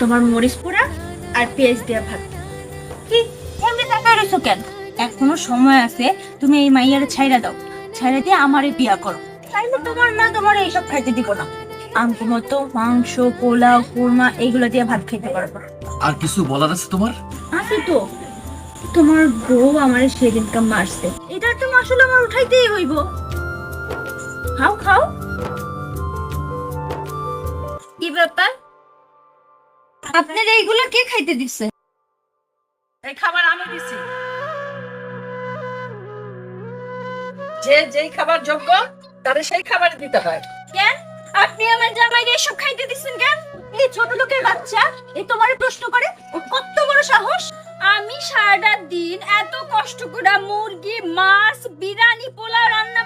তোমার মরিচ পোড়া আর পেঁয়াজ দেওয়া ভাত। কি এমনি তাকায় রইছো কেন? এখনো সময় আছে, তুমি এই মাইয়ারে ছাইরা দাও, ছাইরা দিয়ে আমারে বিয়া করো। তাইলে তোমার মা তোমার এইসব খাইতে দিব না। আমি মতো মাংস, পোলাও, কুরমা এইগুলো দিয়ে ভাত খেতে পারবো। আর কিছু বলার আছে তোমার? আছে তো, তোমার বউ আমার সেদিনকার মারছে, এটার তো আসলে আমার উঠাইতেই হইব। খাও খাও। কি ব্যাপার, আপনার এইগুলো কে খাইতে দিচ্ছে? এই খাবার আমি দিছি। যে যেই খাবার যোগ্য তারে সেই খাবার দিতে হয়। কেন আপনি আমার জামাইরে এসব খাইতে দিচ্ছেন কেন? এই ছোট লোকের বাচ্চা এই তোমারে প্রশ্ন করে, ও কত বড় সাহস! আমি সারাটা দিন এত কষ্ট করে মুরগি, মাছ, বিরিয়ানি, পোলাও রান্না